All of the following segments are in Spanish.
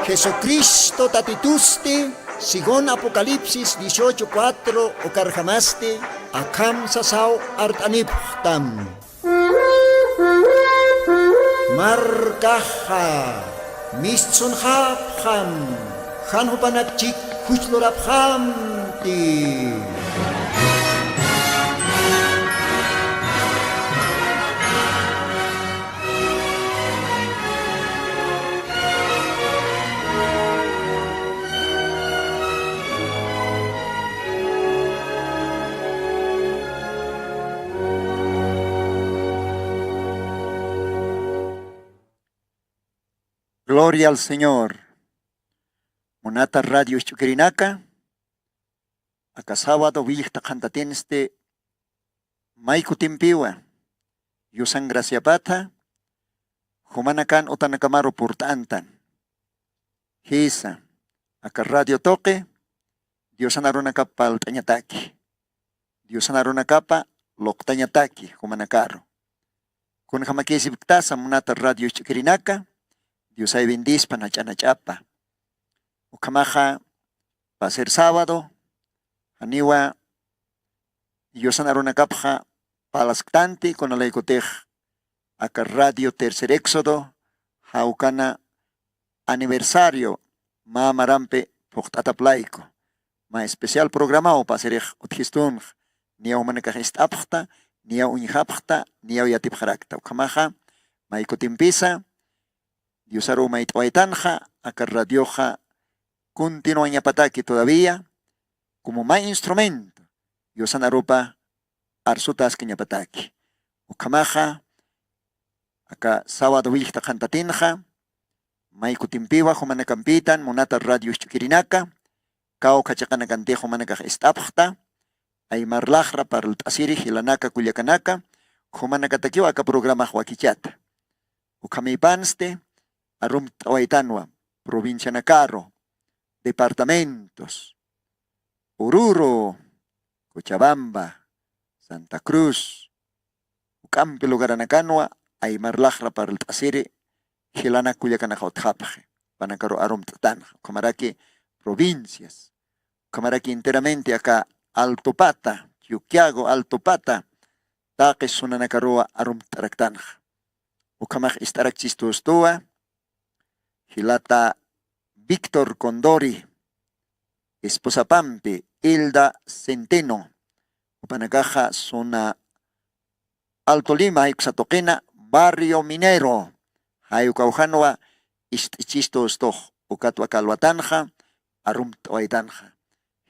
Jesucristo tatituste, según Apocalipsis 18:4 o carjamaste, akam sasao artaniptam. Markaha, mistsun hapham, hanhupanakchik huchloraphamti. Gloria al Señor. Monata Radio Chuquirinaka. Acá sábado vilta cantatenste. Maiku timpiwa. Yusan gracia pata. Humanakan otanakamaro purtantan. Hisa. Acá radio toque. Diosan aruna kapa altanyataki. Diosan aruna kapa loktanyataki. Humanakaro. Kun hamakesi biktasa monata Radio Chuquirinaka. Dios ay bendispa na chanachapa. Ukamaja va a ser sábado. Aniwa Dios anaruna kapja palasktanti con la icotej. Acá Radio Tercer Éxodo. Haukana aniversario. Ma marampe pochtataplaico. Ma especial programado para ser otgistun. Ni a humanakajist apjta. Ni a unjapjta. Ni a yatipjarakta. Ukamaja ma icotimpisa. Dios aroma y toaitanja, acá radioja, continúa en pataki todavía, como más instrumento, Dios anaropa, arsutas que pataki. Ukamaja, acá sábado vilta cantatinja, maiku timpiwa, humanacampitan, monata radio chuquirinaka, cao cachacana cantejo manacaj estapjta, ay marlajra para el tasiri, hilanaka, culiacanaka, humanacatakiwa acá programa huaquichata. Ukamipanste, Arum Tawaitanwa, provincia Nacaro, departamentos, Oruro, Cochabamba, Santa Cruz, Ucampe Lugaranacanwa, Aymarlajra para el Tasere, Gilana Culiacanajotjapaje, Panacaro Arum Tatanja, Camaraki, provincias, Camaraki enteramente acá, Alto Pata, Yuquiago, Alto Pata, Taques Sunanacaroa Arum Taractanja, Ucamaj Istaracchistostoa, Gilata Víctor Condori, Esposa Pampe, Hilda Centeno, Upanacaja, zona Alto Lima, Ixatoquena, Barrio Minero, Hayucaujanua, Istichisto Stoj, Ucatua Calvatanja, Arum Toaitanja.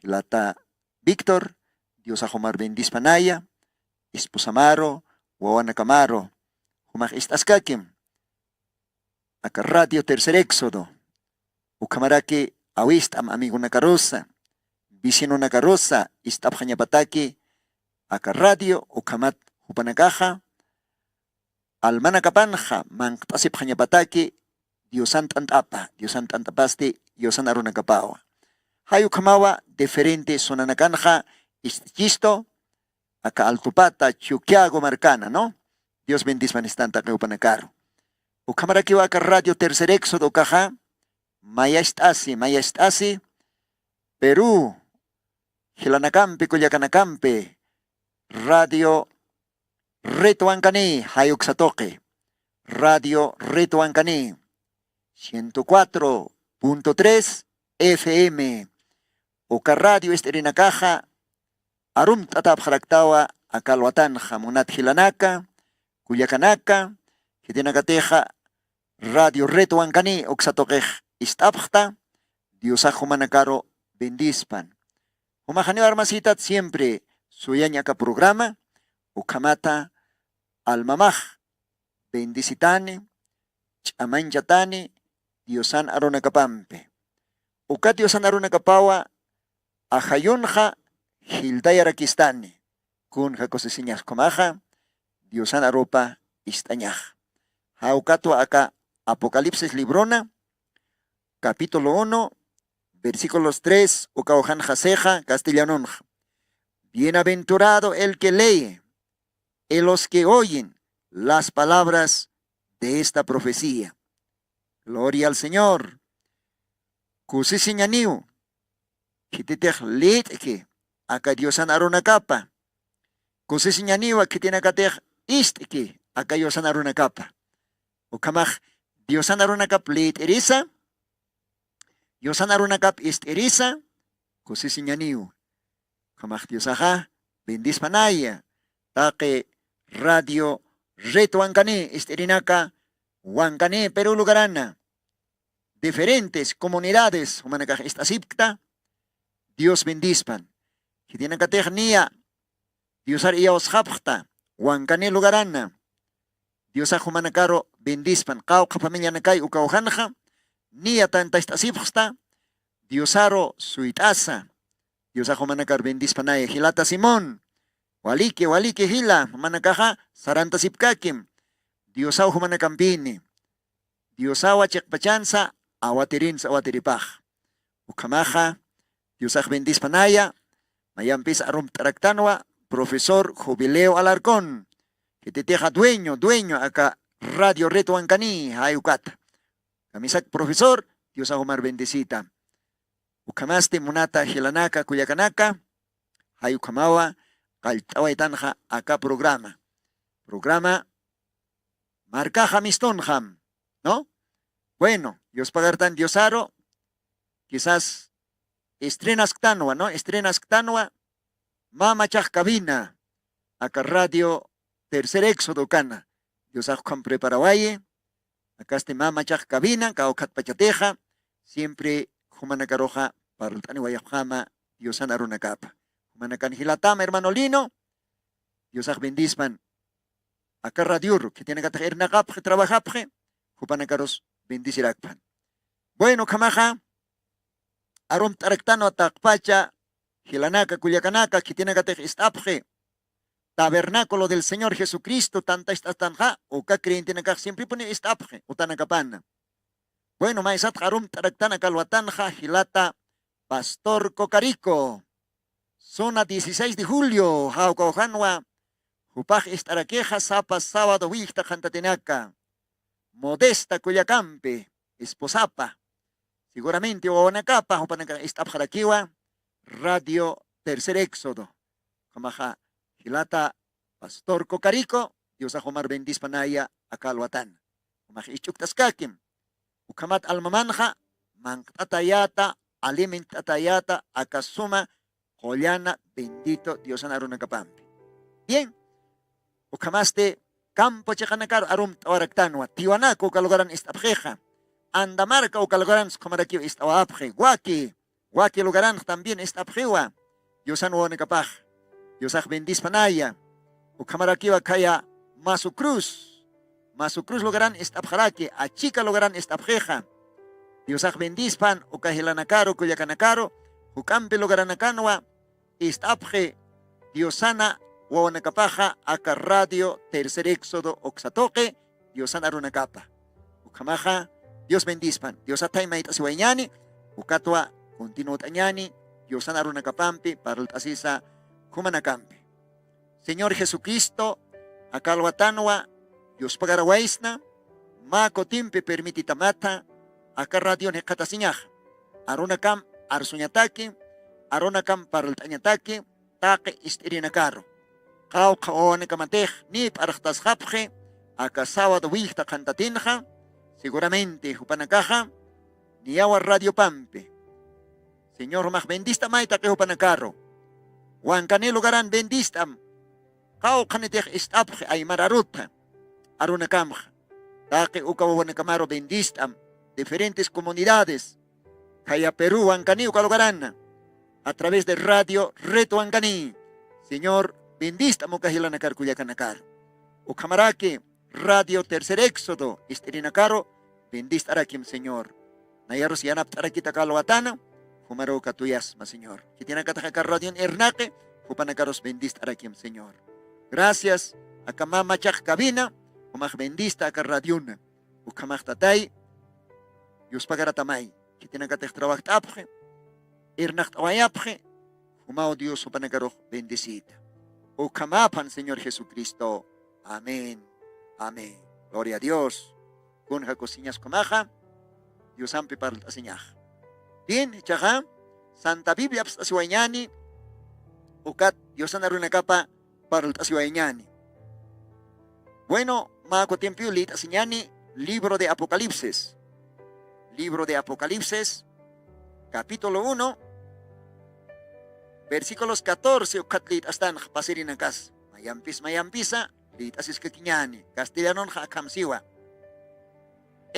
Gilata Víctor, Dios Ajomar Bendispanaya, Esposa Maro, Huawana Camaro, Humaj Istaskakim. Acá Radio Tercer Éxodo. Ucamaraki awistam amigo Nacarosa. Vicino Nacarosa. Istapjañapataki. Acá Radio. Ucamat Hupanakaja. Almanacapanja. Manctasipjañapataki. Diosan tantapa. Diosan tantapasti. Diosan arunacapawa. Hayukamawa. Diferente sonanacanja. Istichisto. Acá Altupata. Chuquiago Marcana, ¿no? Dios bendice manistanta que upanacaro. Ucamaraki waka Radio Tercer Éxodo caja, Maya estasi, Perú, Gilanacampe, Culiacanacampe, Radio Reto Ancani, Hayuxatoque, Radio Reto Ancani, 104.3 FM, Uca Radio Esterina Caja, Arum Tatap Jaractawa, Acalhuatanja, Munat Gilanaca, Culiacanaca, Gitinagateja, Radio Reto Ancani, Oxatoquej, Istapjta, Diosajo Manacaro, Bendispan. Humajaneo Armasitat siempre, Suyañaca programa, Ucamata, Almamaj, Bendicitane, Chamanchatane, Diosan Aronacapampe. Ucat Diosan Aronacapawa, Ajayonja, Gildayaraquistane, Kunja Cosesiñas Comaja, Diosan Aropa, Istañaj. Haucato acá, Apocalipsis Librona, capítulo 1, versículos 3, Ucaujan Jaseja, Castellanonja. Bienaventurado el que lee y los que oyen las palabras de esta profecía. Gloria al Señor. Kusisiñaniu. Kititej litki. Aka Diosan arunakapa. Kusisiñaniwa kitinakatej istki. Aka Diosan arunakapa. Ukamaj Diosan arunakap lit erisa. Diosan arunakap ist erisa. Kusisiñaniu. Kamaj Diosaja. Bendis panaya. Take radio reto Huancane isterinaka. Huancane Perú lugarana. Diferentes comunidades. Humanakaj istasipta. Dios bendispan. Kitinakatej nia. Diosar iyaos hapjta. Huancane lugarana. Diosa humanakaro bendispan. Kauka familia nakay ukauhanja. Nia tanta istasipjta. Diosaro suitasa. Diosa humanakar bendispanaya. Hilata Simón. Walike hila. Humanakaja saranta sipkakim. Diosa humanakampini. Diosawa chekpachansa. Awatirin sa awatiripaj. Ukamaja. Diosa bendispanaya. Mayampis arum taraktanwa. Profesor Jubileo Alarcón. Kititeja dueño acá Radio Reto Huancani, Hayukata. Kamisak profesor, Dios Ahumar bendecita. Ukamaste munata hilanaka kuyakanaka, Hayukamawa, Kaltawaitanja acá programa. Programa Marca Jamistonjam, ¿no? Bueno, Dios pagartan Diosaro, quizás estrenas Ctanua, ¿no? Estrenas Ctanua, Mama Chaj Cabina, acá Radio Tercer Éxodo Cana. Dios Ahukam Preparawaye. Acá este Mama Chaj Cabina, Kaukat Pachateja. Siempre Humanakaroja para el Taniwayahama. Dios Anarunakapa. Humanakan Hilatama, hermano Lino. Dios Ah bendispan. Acá Radio que tiene que traer Nakapje, trabajapje. Humanakaros bendicirakpan. Bueno, Kamaja. Arum Taraktano Atakpacha. Hilanaka, Culiacanaka, que tiene que traer Istapje. Tabernáculo del Señor Jesucristo, tanta estatanja, o que creen tiene que siempre pone estapje, o tanacapana. Bueno, maesat harum taraktana calhuatanja, Gilata, Pastor Cocarico, zona 16 de julio, Jaucojanua, Jupaj estaraqueja, Zapa, sábado, Vista, Jantatenaca, Modesta, Cuyacampe, Esposapa, seguramente, o Onacapa, o Panaca, Estapjaraquiwa, Radio Tercer Éxodo, Kamaja. Hilata Pastor Cocarico, Dios Ahomar bendispanaya akalwatan. Umah ichuktaskakim. Ukamat almamanja, mantatayata, alimentatayata, akasuma, Jollana, bendito Dios Anarunacapampi. Bien, Ukamaste, campo checanacaro, arum tawaraktanwa, Tiwanaco, calogaran estapjeja, Andamarca o calogaran scomarakio estawapje, Guaki lugaran también estapjewa, Dios Anuanacapaj. Dios bendispanaya. Ukamarakiwa kaya Masu Cruz lograran estapjarake. Achica lograran estapjeja. Dios bendispan. Ukahilanakaro kuyakanakaro. Ukampe logaranakanwa. Estapje. Diosana wawanakapaja. Aka Radio Tercer Éxodo Oxatoque. Diosana runakapa. Ukamaja. Dios bendispan. Dios ataimaita siwaiñani. Ukatwa continuo tañani. Diosana runakapampi. Para el tasisa. Kumanacampe. Señor Jesucristo, akalwatanwa, Dios pagarawaisna, mako timpe permititamata, acá radio nekatasiñaj, arunakam arsuñataki, arunakam paraltañataki, taque isterinacaro. Kau kaonekamatej, ni parachtas japje, acá sábado wihta cantatinja, seguramente jupanakaja, ni agua radio pampe. Señor, más bendista maita que jupanacaro. Huancane lugaran bendistam. Kau kanetech istapje ay mararuta. Arunakamja. Take ukawanacamaro bendistam. Diferentes comunidades. Kaya Perú, Huancani, ukalugaran. A través de Radio Reto Huancani. Señor, bendistam ukahilanacar cuyacanacaro. Ukamarake, Radio Tercer Éxodo. Isterinacaro, bendistarakim, Señor. Nayaros yanap tarakita kalwatana. Humaro katuyas, ma Señor. Que tiene que atacar radio en Ernaque, Jupanakaros bendista arakim, Señor. Gracias a Kamama Chaj Cabina, Humaj bendista a radiona. Ukamaj tatay, Dios pagaratamay. Que tiene que trabajar tapje, Ernacht awayapje, Humao Dios Jupanakaros bendecita. Ukamapan, Señor Jesucristo. Amén. Amén. Gloria a Dios. Con jacosiñas comaja, Dios ampe para el taseñaj. Bien, chaja, Santa Biblia asiwaiñani, ukat Diosan arunakapa para el asiwaiñani. Bueno, mako tiempo lit asiñani, libro de Apocalipsis. Libro de Apocalipsis, capítulo 1, versículos 14, ukat lit astan pasirinakas. Mayampisa, lit asis kekiñani, castellanon jakamsiwa.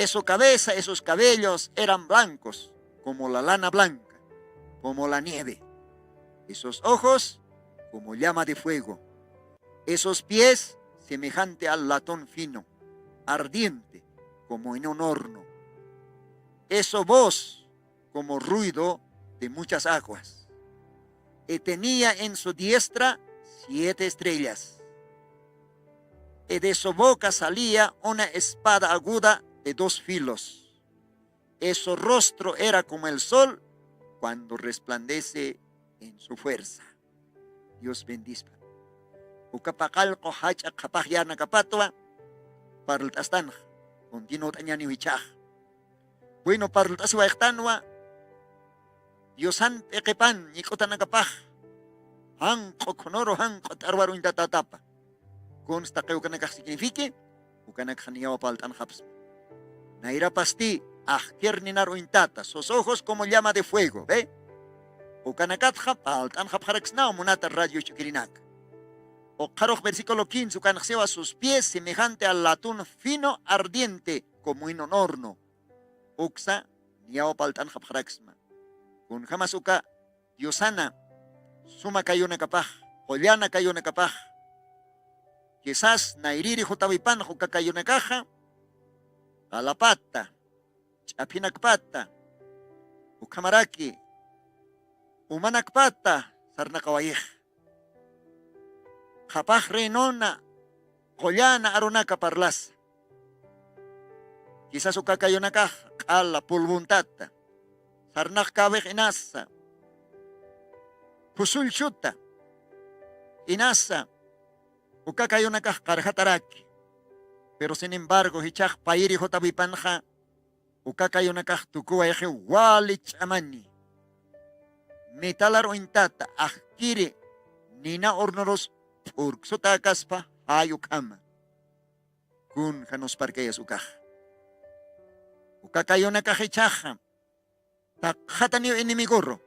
Su cabeza, esos cabellos eran blancos, como la lana blanca, como la nieve. Esos ojos, como llama de fuego. Esos pies, semejante al latón fino, ardiente, como en un horno. Esa voz, como ruido de muchas aguas. Y tenía en su diestra 7 estrellas. Y de su boca salía una espada aguda de 2 filos. Su rostro era como el sol cuando resplandece en su fuerza. Dios bendiga. Ukapakal ko hacha kapahyana kapatwa parlt astan continuo tanyani wichaj. Bueno parlt aswa ektanwa Diosan pekepan nikotan nakapaj. Han kokonoro han kotarwaro intatatapa. Consta que ukanak signifique ukanak haniyawa paltan haps. Naira pasti ahkerninaru intata, sus ojos como llama de fuego, ¿ve? Ukanakatja paltan hapjarexnao munata radio chukirinak. O Karoj versículo 15, ukanaksewa sus pies semejante al latún fino ardiente como en un horno. Uksa niyawa paltan hapjarexma. Kun jamás uka Diosana suma kayuna kapaj, hollana kayuna kapaj. Quizás nairiri jutawipan juka kayuna kaja. Alapata, chapinakpata, ukamaraki, umanakpata, sarnakawayej. Kapaj renona, kollana arunaka parlas. Quizás ukakayonakaj, kala pulbuntata, sarnak kabej inasa, pusulchuta, inasa, ukakayonakaj karjataraki. Pero sin embargo, hichaj pairi jotabipanja, ukakayonakaj tukua eje walich amani. Metalar ointata, ajkiri, nina ornoros, urksotakaspa, ayukama. Kun janos parkeyas ukaj. Ukakayonakaj hichaja, takhataniyo inimigorro.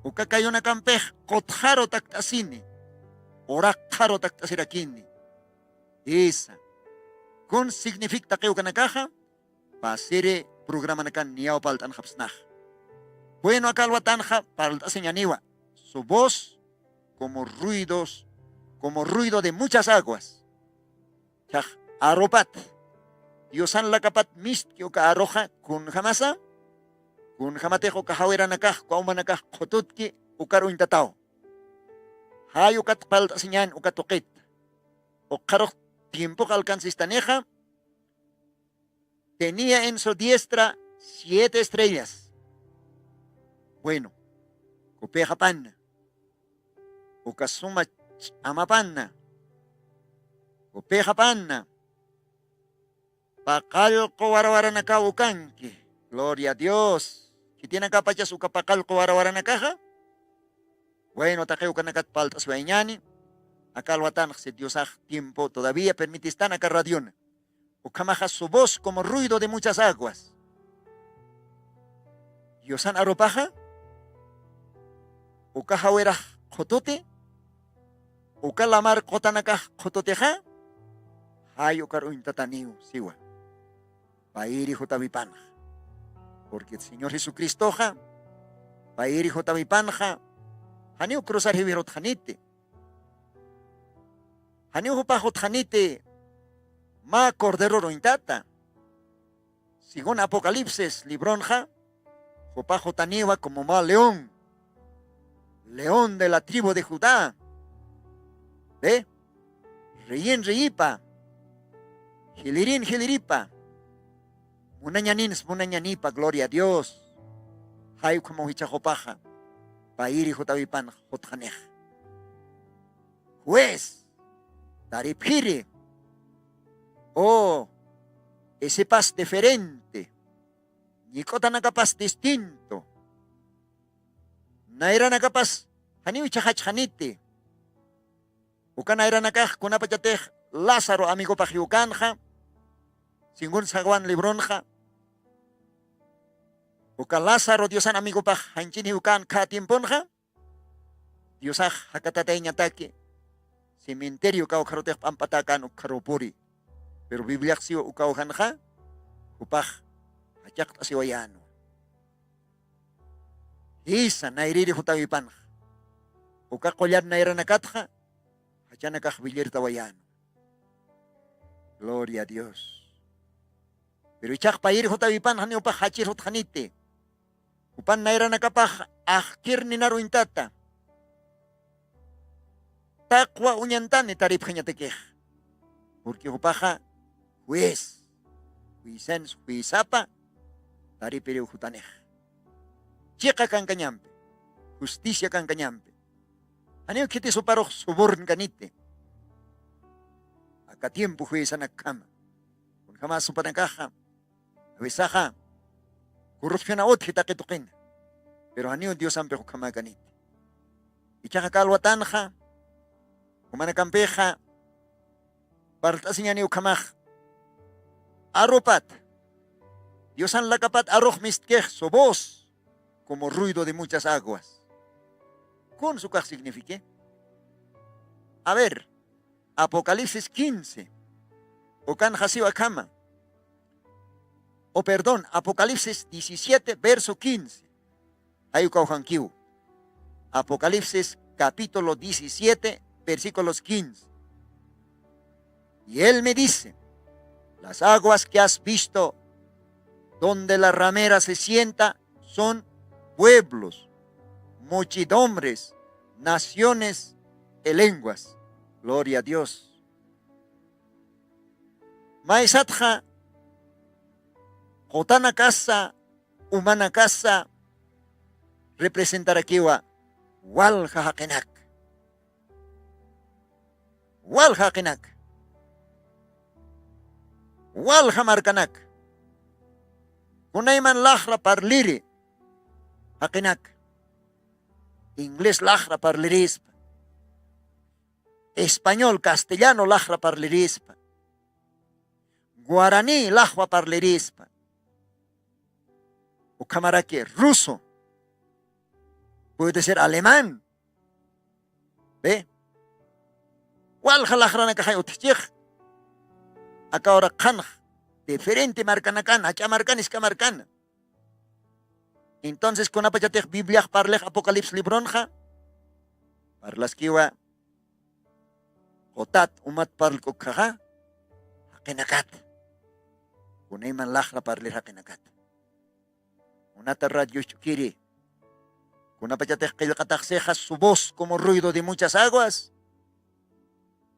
Ukakayonakampej, kotjaro taktasini, orakjaro taktasirakini. Esa. Con significa que ukanakaja, pasere programa nakan niao paltan hapsnaj. Bueno akalwatanja palta señaniwa. Su voz como ruido de muchas aguas. Chaj, aropat. Diosan la kapat mist que uka arroja kun jamasa. Kun jamatejo kahawera nakaj, kaumanakaj kotutki ukaro intatao. Hayukat palta señan ukatokit. Okaroj tiempo que alcancistaneja, tenía en su diestra 7 estrellas. Bueno, copeja panna, ukasuma amapanna, copeja panna, pacalco warawaranaka ukanki, gloria a Dios. ¿Qué tiene acá pachas ukapacalco warawaranakaja? Bueno, taqueucanacat paltas veñani. Acá alwatan se diosaj tiempo todavía permitistan acá radiona. Ukamaja su voz como ruido de muchas aguas. Diosan aropaja. Ukajawera jotote. Ukalamar kotanaka jototeja. Hayo karuin tataniu siwa. Pairi jotavipanja. Porque el Señor Jesucristo ja. Pairi jotavipanja. Haniu cruzar hivirot janite. Haniu hupajot janite ma cordero rointata. Según Apocalipsis, libronja, hupajot aniwa como ma león. León de la tribu de Judá. ¿Ve? Reyen reipa. Gilirin giliripa. Munañanins munañanipa, gloria a Dios. Hay como hichajopaja. Pairi jotavipan jotjanej. Juez. Daripjire. Oh, ese paz diferente. Nikota nakapas distinto. Naira nakapas haniu chahachaniti. Uka naira nakaj kunapachatej Lázaro amigo pajiukanja. Singun sagwan libronja. Uka Lázaro Diosan amigo paj hanchin hiukan ka tiemponja. Diosaj hakatatay nyataki. Cementerio kau karotej pampatakan ukarupuri. Pero Biblia siyo ukau hanja. Upaj hachak asiwayano. Isa nairiri hutawipan. Uka kolyad naira nakatja. Hachana kahbilir tawayano. Gloria a Dios. Pero ichak pair hutawipan hani upaj hachir hutjanite. Upan naira nakapaj ahkir ni naruintata. Takwa unyantani tarip hanyatekej. Porque upaja juez. Huisens huisapa. Taripiri hutanej. Chika kan kanyampe. Justicia kan kanyampe. Ano kiti suparok suborn kanite. Aka tiempo jueza nakama. Kung kama supanakaha. Awisaha. Korupsyon na ot kita kitukin. Pero ano Diyos ang peho kama kanite. Ichaka kalwatan ka. Kumanakampe ka. Partasin niya niyo kamah. Aropat. Dios ang lakapat arroz mistkej sobos. Como ruido de muchas aguas. ¿Con su kaj signifique? A ver, Apocalipsis 15. O kan hasiwa kama. O perdón, Apocalipsis 17, verso 15. Ayukaw hankiw. Apocalipsis capítulo 17, versículos 15. Y él me dice, las aguas que has visto, donde la ramera se sienta, son pueblos, muchedumbres, naciones y lenguas. Gloria a Dios. Maesatja, Jotana casa, humana casa, representará kiwa, walja hakenak. Walja hakenak. Walja markanak. Kunayman lahra parliri. Hakenak. Inglés lahra parlirispa. Español, castellano lahra parlirispa. Guaraní lahra parlirispa. O camarake, ruso. Puede ser alemán. ¿Ve? Walja lahra nakajay utchich. Acá ahora kanj. Diferente marcanakan, hacha marcan iska marcan. Entonces, con apachatech Biblia parlej Apocalipsis libronja. Parlas kiwa. Jotat umat parlko kaha. Hakenakat. Kunayman lahra parlej hakenakat. Unata radio chukiri. Con apachatech kilkataksejas su voz como ruido de muchas aguas.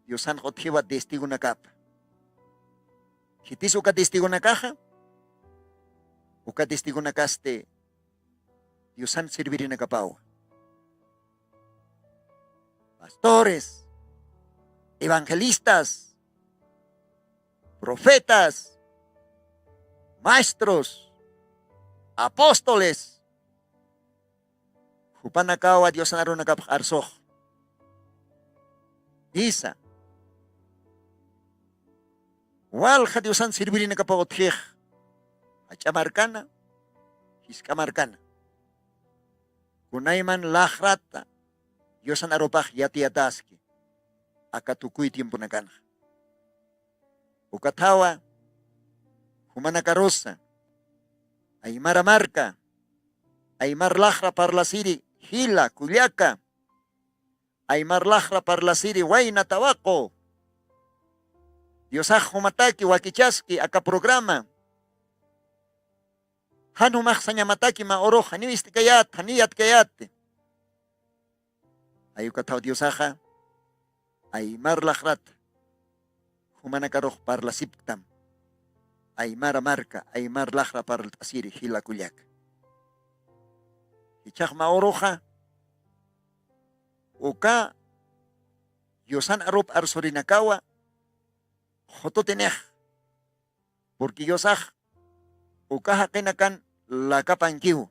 Dios han jotjiwa testigo nakap. Hitis uka testigo na kaha, uka testigo na kaste, Diyosan sirvirin na kapaw. Pastores, evangelistas, profetas, maestros, apóstoles, hupanakawa Diyosan aron nakapakarsoh. Isa, walja Diosan sirvirin na kapagotjeh. Achamarkana, hiskamarkana. Kunayman lahrata, Diosan aropaj yatiataski. Akatukuy tiempo na kana. Ukatawa, humanakarosa, aymara marka, aymar lahra parlasiri, hila, kulyaka, aymar lahra parlasiri, wayna tawako. Diosaj humataki wakichaski aka programa. Hanumaj sanyamataki ma oro hani istikayat, haniyat kayat. Ayukataw Diosaja ay marlahrat. Humanakaroh parla siptam. Ay maramarka, ay marlahra parla asiri hila kulyak. Ichaj ma oroja. Uka Diosan arop arsorinakawa. Joto teneh. Porque Diosaj ukaha kenakan la kapankiu.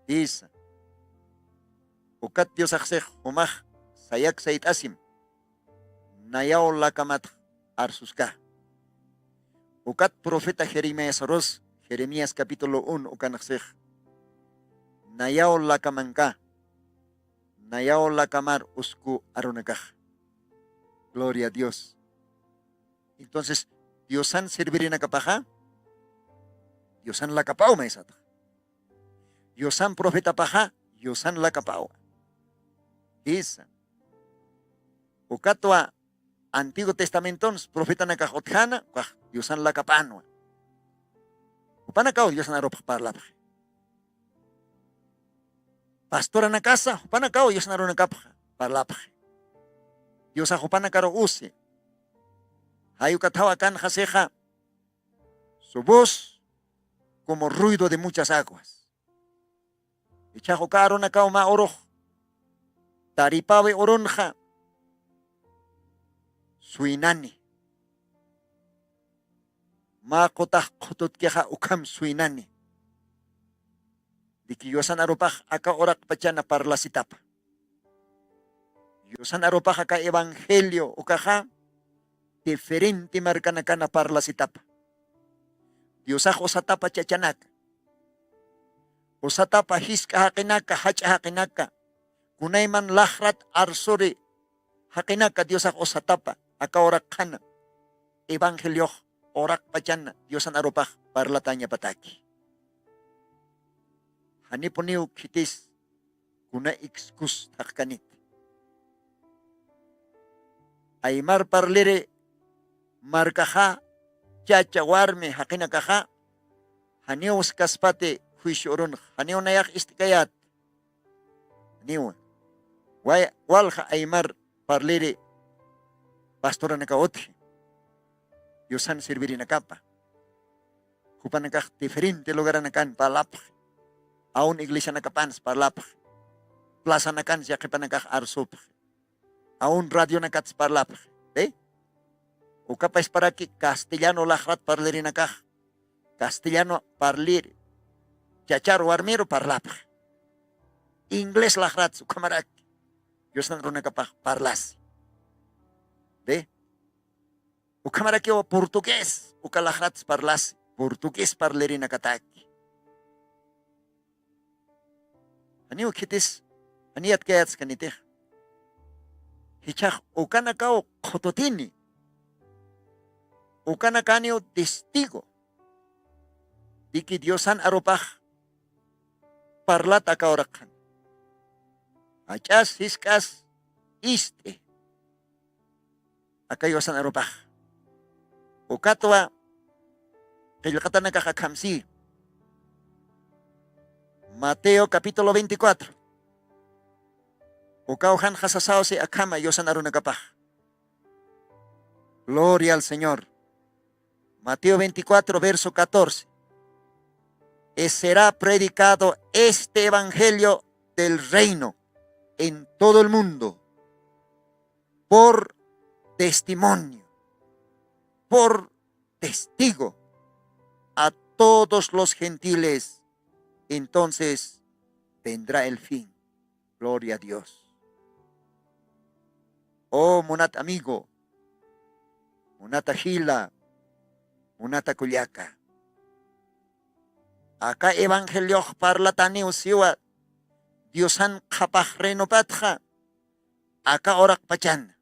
Isa. Ukat Dios akseh humah sayak sayit asim. Nayaw la kamat arsuska. Ukat profeta Jeremías Soros, Jeremías capítulo 1 ukan akseh. Nayaw la kamanka. Nayaw la kamar usku arunakah. Gloria a Dios. Entonces, Diosan servir en kapaja. Diosan la kapau maesata. Diosan profeta paja. Diosan la kapau. Isa. Ukatwa Antiguo Testamento profeta nakahotjana. Diosan la kapanwa. Upanakaw Diosan aropah parlapah. Pastora na casa, upanakaw Diosan arunakapah parlapah. Dios ajupanakaro use. Hay ukatawakan jaseja. Su voz como ruido de muchas aguas. Ichajokaro nakauma oro. Taripawe oronja. Suinani. Makotaj kototkeja ukam suinani. Dikiyosan aropaj aka orak pachana parla sitapa. Yosan aropaj aka evangelio ukaja. Diferente marcanacana parla sitapa. Diosajo satapa chachanaka. Osatapa hiska hakinaka, hacha hakinaka. Kunayman lahrat arsori hakinaka Diosajo osatapa. Aka orakana. Evangelio orak pachana. Diosan aropaj parla tanya pataki. Haniponiu kitis. Kuna excus hakanit. Aymar parlere. Marcaja, chacha warme, hakina caja, hanios kaspate, huishurun, hanio nayak istikayat. Haniwa. Walja aymar parlere, pastora nakaotje. Yosan servir na capa. Hupanakaj diferente lugar nakan palapj. Aun iglesia nakapans palapj. Plaza nakan siya kipanakaj arsupj. Aun radio nakats palapj. O capaz para que castellano lahrat parler acá. Castellano parlir. Chachar o armero parlap. Inglés lahrat su camarak. Yo san runa capaz parlas. ¿Ve? O camarak o portugués. O calahrat parlas. Portugués parler en acataki. Ani o kitis. Ani at kayats kanite. Hichach o kanakao kototini. Ukanakanio testigo di que Diosan aropaj parlata kaorakan. Achas hiskas iste. Akayosan aropaj. Ukatwa kayakatan nakakamsi. Mateo capítulo 24. Ukauhan hasasao se akama yosan arunakapaj. Gloria al Señor. Mateo 24, verso 14. Será predicado este evangelio del reino en todo el mundo por testimonio, por testigo a todos los gentiles. Entonces vendrá el fin. Gloria a Dios. Oh, monat amigo, monata gila, Unata kulyaka. Aka evangelio parla tani usiwa. Diosan kapah renopatja. Aka orak pachan.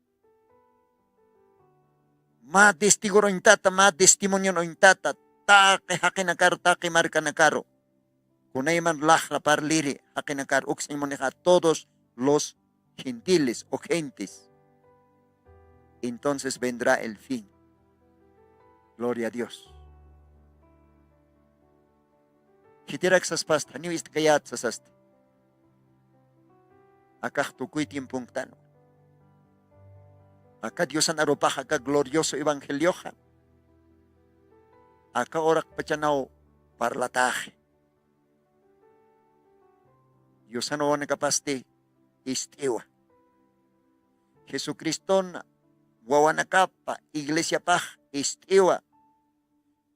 Ma testigo intata, ma testimonio intata. Take hakinakar, take marcanacaro. Kunayman lahra parliri hakinakar. Uximoneja todos los gentiles o gentes. Entonces vendrá el fin. Gloria a Dios. Kitirak saspasta, ni viste kayat sasaste. Akak tukuy tiempong tano. Aka Diosan aropaja ka glorioso evangelioja. Aka orak pachanao parlataje. Diosan o nakapaste istiwa. Jesucriston wawanakapa iglesia paj istiwa.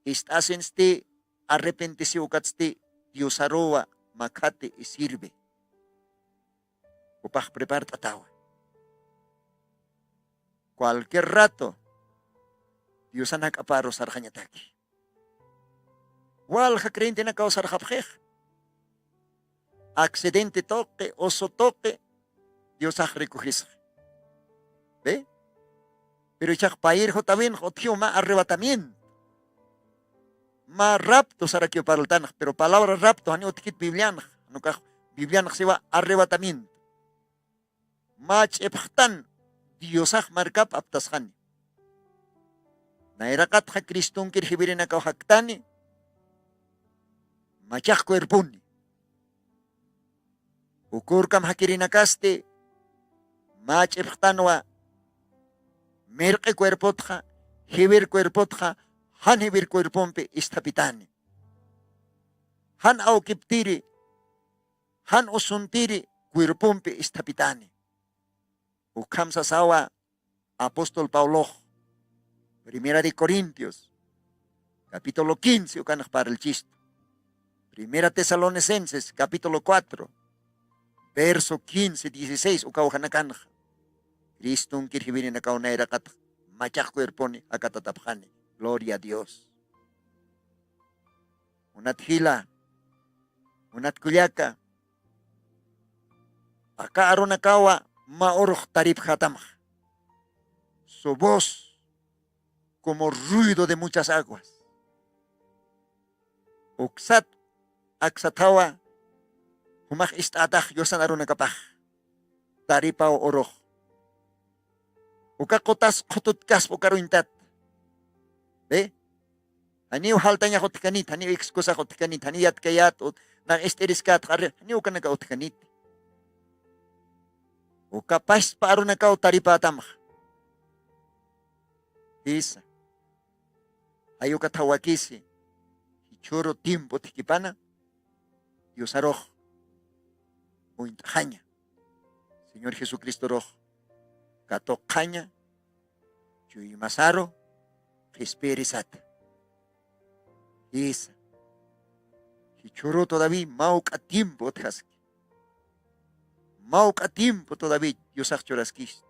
Istasenste arrepentisiu katsti Dios aroa makate y sirve. Upaj prepara tatawa. Cualquier rato Dios anak aparo sarjanyataki. Wal creyente na kausar hapjej. Accidente toque, oso toque, Dios ha recogido. ¿Ve? Pero chak pair también otio ma arrebatamiento. Ma rapto sarakio para el tanaj, pero palabra rapto hani otkit bibliana, no ka bibliana se va arrebatamiento. Ma cheptan Dios ha markap aptasjani. Na erakat ha Kristun kirhibirina ka haktani. Ma chak cuerpuni. Ukur kam hakirina kaste. Ma cheptanwa. Merke cuerpotja, hibir cuerpotja, han hibir cuerpompe istapitani. Han aukiptiri, han usuntiri cuerpompe istapitani. Ukam sasawa apóstol Paulo, Primera de Corintios, capítulo 15, ukanak para el chiste. Primera Tesalonicenses, capítulo 4, verso 15, 16, ukawhanakanj. Kristun kirhibini na kaunera kat machak cuerponi akatatapjani. Gloria a Dios. Unat hila, unat kulyaka. Aka aronakawa maoroj tarip hatamj. Su voz como ruido de muchas aguas. Uksat aksatawa humaj istataj yosan aronakapaj. Taripao oroj. Uka kotas kotutkas pokaruintat. ¿Ve? Hani uhaltanya hotkanit, hani excusa hotkanit, hani yat kayat, na esteriskat, hani uka naka hotkanit. Uka pas paru naka taripatamah. Isa. Ayuka tawakisi. Hichuro tiempo tikipana. Dios aroj. Uintahanya. Señor Jesucristo roj. Katokanya, Chuy Masaro, Esperisat. Isa. Hichuro todavía mauk a tiempo taski. Mauk a tiempo todavía yosak choraskis.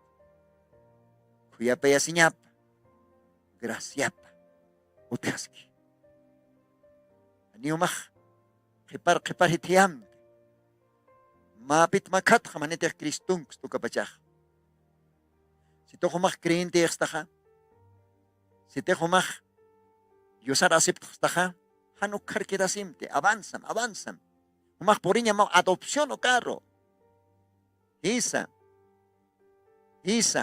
Kuyapa yasiñapa. Graciapa. Utaski. Aniumach. Kepar hitiam. Mapit makat hamanete Kristunks tu kapachach. Si te humach creyente estaja, si te humach yosar aceptaja, hanukar queda simte, avanzan. Humach poriña ma adopción o carro. Isa,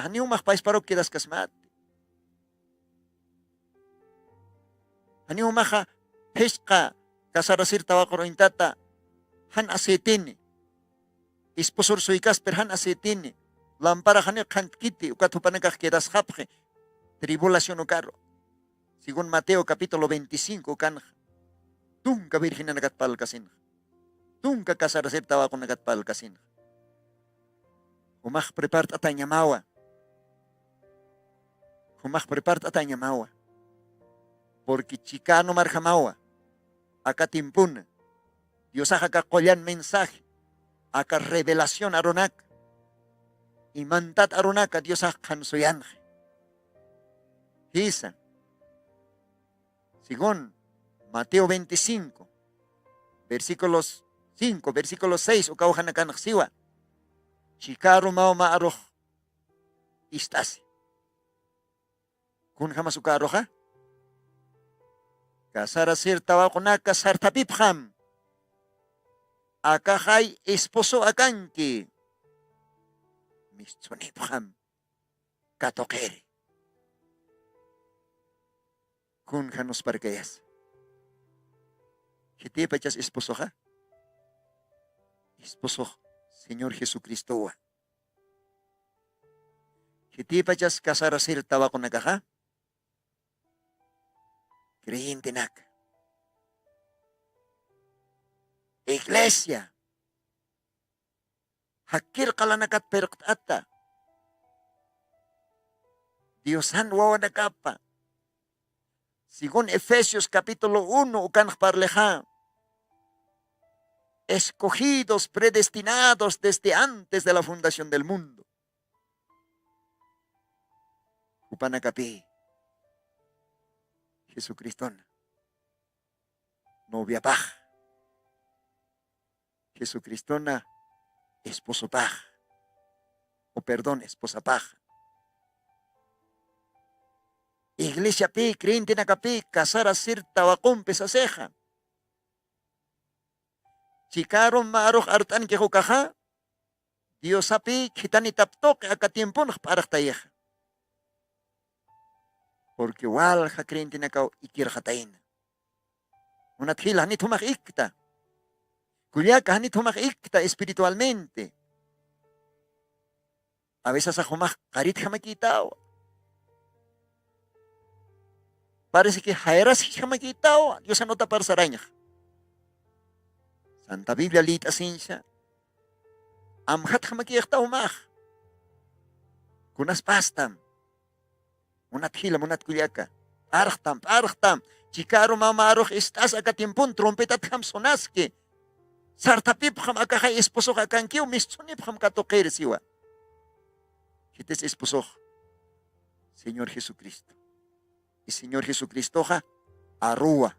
hani humach pais paro quedas kasmat. Hani humacha pesca, kasarasir tawakoro intata, han asetini. Esposor suikas per han asetini. Lampara hane kantkiti ukatupanakaj quedas japje. Tribulación o carro. Según Mateo capítulo 25 kanja. Tunca virgen nagat palkasin. Tunca kasarasir tawa con nagat palkasin. Humach prepart atanyamawa. Porque chicano marjamawa. Acá timpuna. Dios acá collan mensaje. Acá revelación aronak. Y mantat aronaka Dios kansoyan. Hisa. Según Mateo 25, versículos 5, versículo 6, ukawhanakan siwa. Chikaru mao maaroj istasi. Kun hamas ukaroja? Kasarasir tawakunaka sartapipjam. Akahay esposo akanki. Mistunipjam katokeri. Kun hanos parkayas. Kiti pachas esposo ha? Esposo Señor Jesucristo. Kiti pachas kasarasir tawakunaka. Creyente nak. Iglesia. Hakir kalanakat perkt atta. Diosan wawa nakapa. Según Efesios capítulo 1, ukan parleja, escogidos, predestinados desde antes de la fundación del mundo. Upanakapi, Jesucristo, novia paj, Jesucristo, esposo paj, o perdón, esposa paj. Iglesia pi, creyente nakapi, casar a sirta wakumpe sa ceja. Chikaron maarok artan ke hukaha, Dios api kitani taptok akatiempon para tayeja. Porque wal ha creyente nakaw ikir hatain. Unat hila hanit humak ikta. Kuliaka hanit humak ikta espiritualmente. A veces sa humak karit hamakitaw. Parece que jairas hamakitaw. Dios anota para saraña. Santa Biblia lit asinsya. Amhat hamakitaw mak. Kunas pastam. Unat hila, unat kuliaka. Parachtam. Chikaro mamaroch estas akatimpun trompetat ham sonaske. Sartapip ham akakay esposo kakankiw mistunip ham katoker siwa. Kites esposo. Señor Jesucristo. Y Señor Jesucristo ha arrua.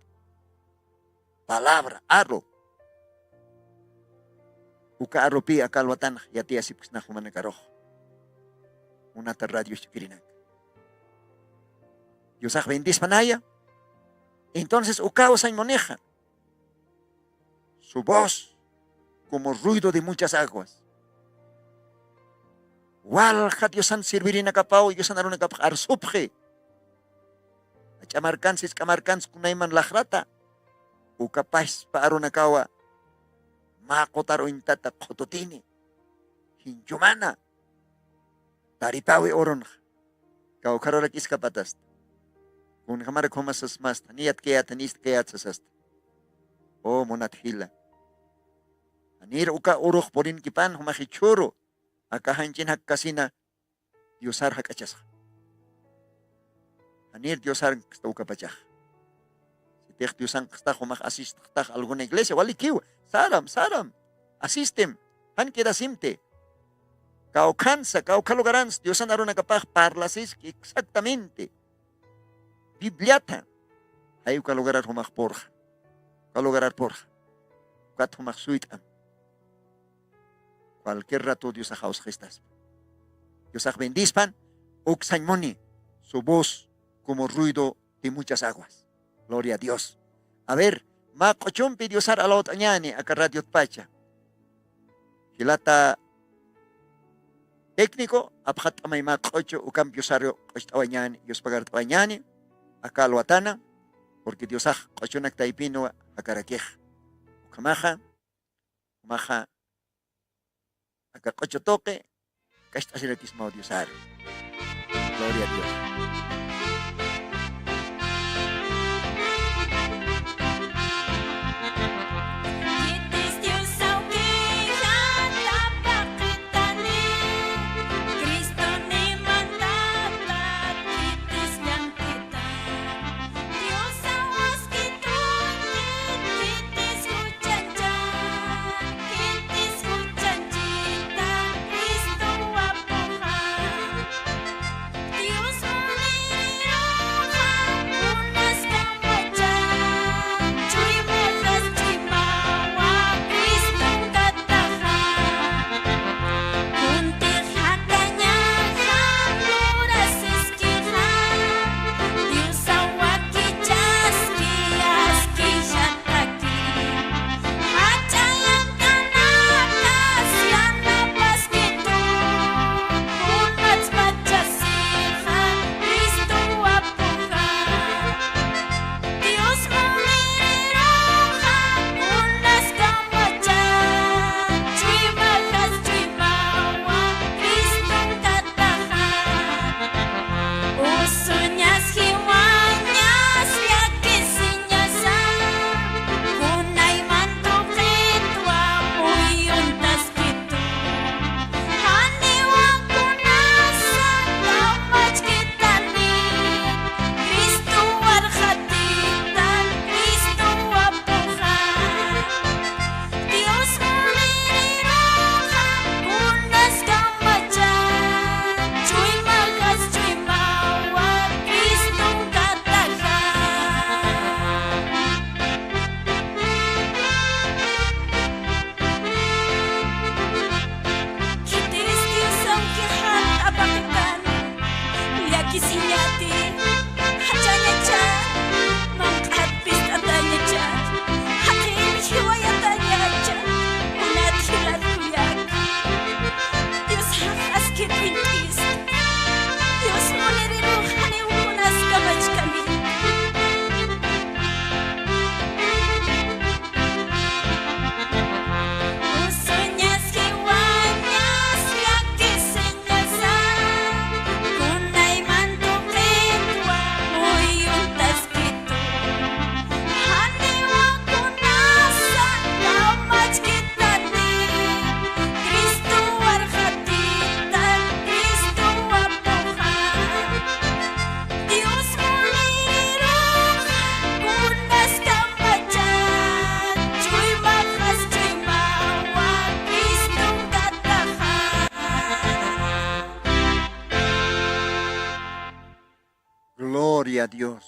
Palabra, arro. Uka arropi akalwatan yati asipis na humanakaroh. Unat radio shikirinak. Dios bendice panaya. Entonces Ucao se maneja. Su voz como ruido de muchas aguas. Walja Dios san servir kapao y Dios san aruna kap arsupje. Achamarcansis camarcans kunaiman lahrata. Ukapais pa aruna kawa. Makotaro intata kototini. Hinjumana. Taripawi oron. Kau karorakis kapatas. Kung kamar kumasas mas, taniyat kaya tanist kaya sasast. O monat hila. Anir uka uruk porin kipan humakichuro. Akahanchin hakkasina Diosar hakachas. Anir Diosar kasta uka pachah. Si tech Diosan kasta humak asist kasta alguna iglesia. Wali kiw. Saram. Asistem. Han keda simte. Kau kansa, kau kalugarans. Diosan aruna kapah parlasis exactamente. Bibliata. Ayaw kalugarar humak porja. Kalugarar porja. Kat humak suitan. Cualquier rato Dios ajaos gestas. Dios bendispan. Uxaimoni. Su voz como ruido de muchas aguas. Gloria a Dios. A ver. Makochompi Diosar alaot anyani aka radio pacha. Hilata técnico. Abhat amay makocho ukam Diosario kochtawanyani. Dios pagar tawanyani. Akalwatana, porque Dios cochonak taipino akarakej. Ukamaja, akakochotoke, kashtasiratismo Diosar. Gloria a Dios. Dios Gloria a Dios.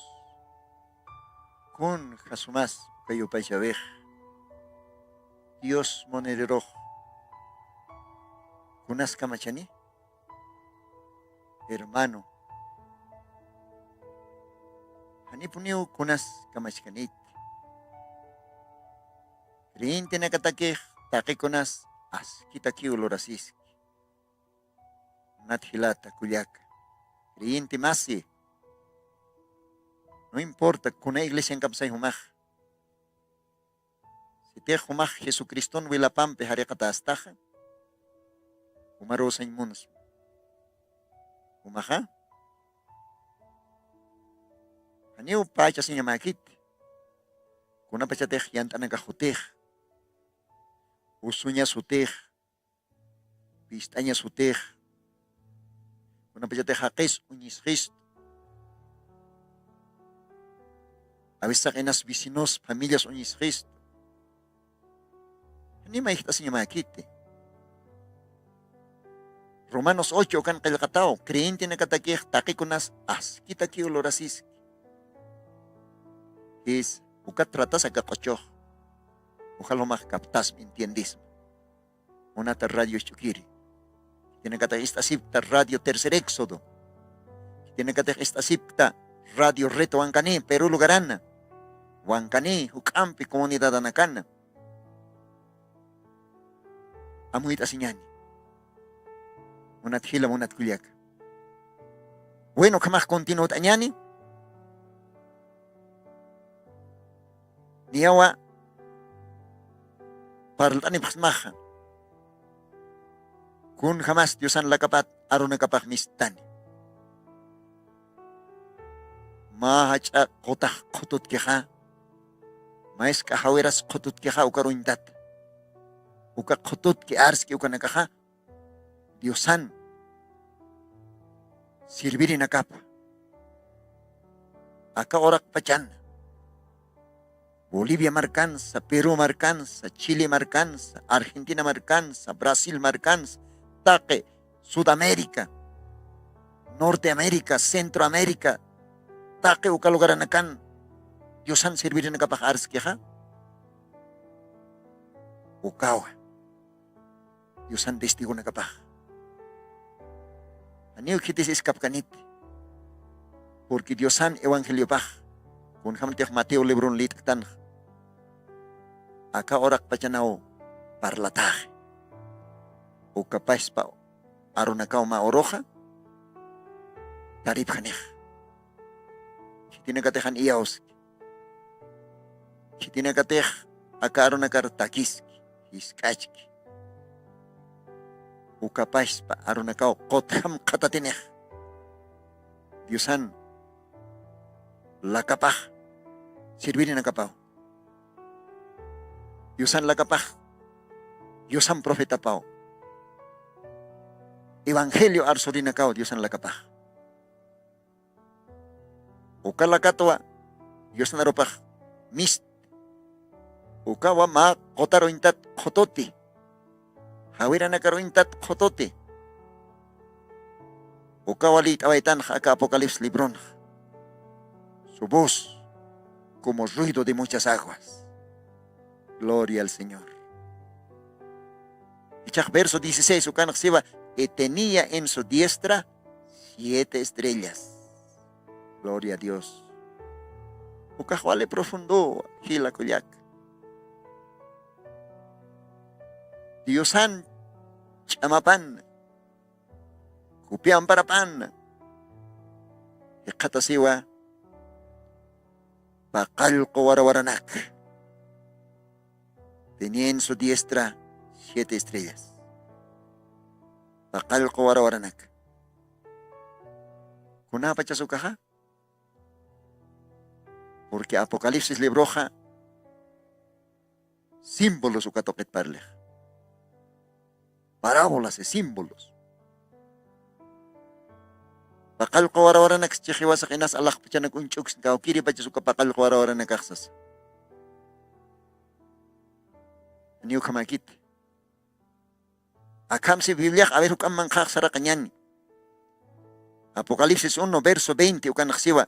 Con Jasumas, Kayo Paisabej. Dios monerero. Kunas kamachani. Hermano. Hanipuniu kunas kamachkanit. Riinte na katakih, taki kunas as kita kiulorasis. Nathilata kuyak. Riinte masi. No importa, kuna iglesia en kapsay humaj. Si te humaj Jesucriston wilapampe harikatastaja. Humarosa inmunos. Humaja. Aniu pacha sinyamakit. Kuna pachatej yantanagajutej. Usunya sutej. Pistaña sutej. Kuna pachatej haqis uñisjist. A veces enas vecinos, familias uñisjist. Ni maikta sinyamakit. Romanos 8 kan kalakatao, creyente na katakih, taki kunas as, kita kiulorasis. Es, ukat trata sa kakochoh. Ujalomah kaptas, entiendis. Unata radio chukiri. Tiene que esta sipta radio tercer éxodo. Tiene que esta sipta radio reto Huancaní, Perú lugarana. Huancaní, Hucampi, comunidad anacana. Amuita siñani. Unat hila unat kuliak. Bueno, kamah continuo tañani. Niawa parlani pasmaha. Kun jamás Diosan lakapat aruna kapah mistani. Mahacha kotah kotut keha. Mais kahaweras kotut keha ukaruindat. Uka kotut ke arski ukanakaha. Diosan sirvirin akapa. Aka orak pacan. Bolivia marcanza, Perú marcanza, Chile marcanza, Argentina marcanza, Brasil marcanza, Taque, Sudamérica, Norteamérica, Centroamérica, Taque ukalugaraнаkan. Diosan sirvirin akapa arskeha. Ukawa. Diosan testigo nakapa. Aniu kitis iskapkanit. Porque Diosan evangelio pah. Kun hamtiak Mateo libron litaktan. Aka orak pachanao parlatah. O kapais pa arunakaw maoroja. Tarip haneh. Kitinakatehan iyaos. Kitinakateh aka arunakar takis. Iskachki. Ukapais pa arunakaw kotham katatineh. Diosan lakapah sirvirin nakapao. Diosan lakapah. Diosan profeta pao. Evangelio arsorin nakao Diosan lakapah. Ukalakatwa Diosan aropah mist. Ukawa ma kotaro intat khototi. Hawira na karuintat khotote. Ukawalit awaitan aka Apocalipsis libron. Su voz como ruido de muchas aguas. Gloria al Señor. Ichak verso 16, ukanak siba, y tenía en su diestra 7 estrellas. Gloria a Dios. Ukahwale profundo, hila kuyak. Diosan chamapan. Kupian parapan. Ikatasiwa. Bakal ko warawaranak. Tenía en su diestra 7 estrellas. Bakal ko warawaranak. Kunapa chasukaha? Porque Apocalipsis libroja símbolos ukatokit parlej. Parábolas de símbolos. Bakal ko warawaranak chichiwa sa kinas alak pa siya nag-unchuks. Kiri pa siya suka bakal ko warawaranak aksas. Aniyo kamakit. Akam si Biblia a ver hukam mangkak sara kanyan. Apocalipsis 1 verso 20 ukan naksiwa.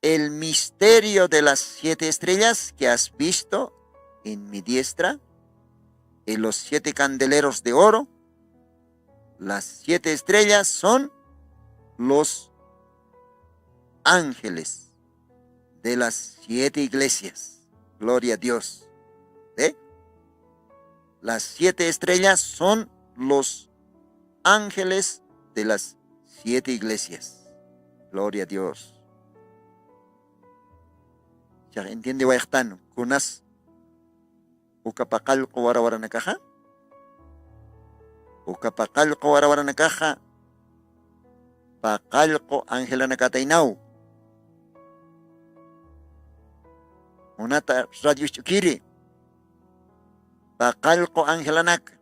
el misterio de las 7 estrellas que has visto en mi diestra, en los 7 candeleros de oro. Las 7 estrellas son los ángeles de las 7 iglesias. Gloria a Dios. ¿Eh? Las 7 estrellas son los ángeles de las 7 iglesias. Gloria a Dios. ¿Ya entiende Guayactano? Kunas ukapaqalqu warawaranakaja. Ukapaqalqu warawaranakaja. Paqalqu angelanakatainau. Unata radio chukiri. Paqalqu angelanak.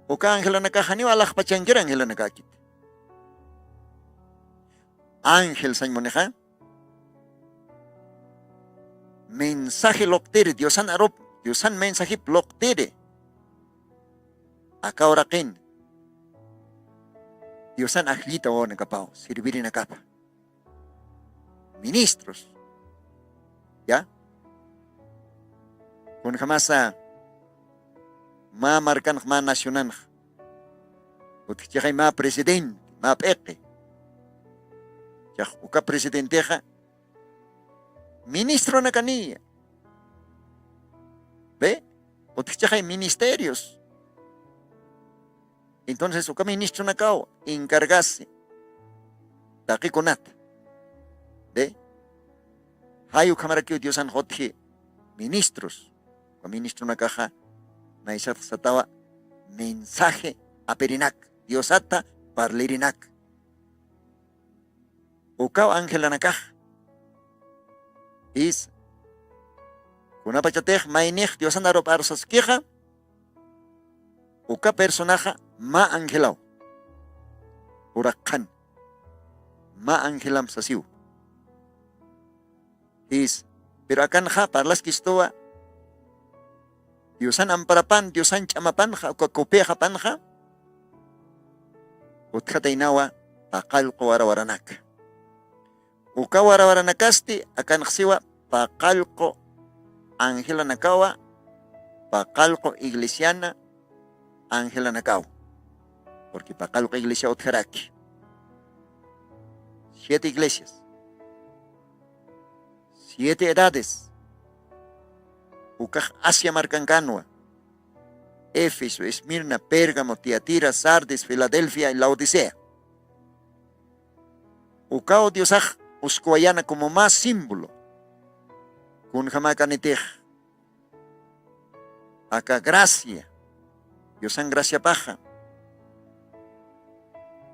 Uka angelanakaja ni walaq pachangira angelanakakit. Ángel sañmoneja. Mensaje loktere, Diosan arop, Diosan mensaje loktere. Acá ahora ken. Diosan ahlita o nakapao, servir en acapa. Ministros. ¿Ya? Con jamás ma marcan ma nacional. Utkichai ma presidente, ma peque. Ya, uka presidenteja. Ministro na kaniya. ¿Ve? Hay ministerios. Entonces, uka ministro na kao, encargase. Taki konat. ¿Ve? Hay ukamarakiyo Diosan hotje ministros. Uka ministro na kaja, na isat satawa mensaje aperinak. Diosata parlerinak. Uka ángela na kaja. Is kuna pachatej mainej Diosan arop arsas queja uka personaje ma angelao huracán ma angelam sasiu is pero akan ja parlas kistoa Diosan amparapan Diosan chamapan ja uka kopeja panja utkatainawa aqalqu warawaranak uka warawaranakasti akan xiwa paqalqo Ángela Nakawa, Paqalqo Iglesiana, Ángela Nakau. Porque Paqalqo Iglesia Otjaraki. 7 iglesias. 7 edades. Ukaj Asia Marcancanua, Éfeso, Esmirna, Pérgamo, Tiatira, Sardes, Filadelfia y Laodicea. Ukao Diosaj Uscuayana como más símbolo. Kun jamakanitej. Acá gracia. Diosan gracia paja.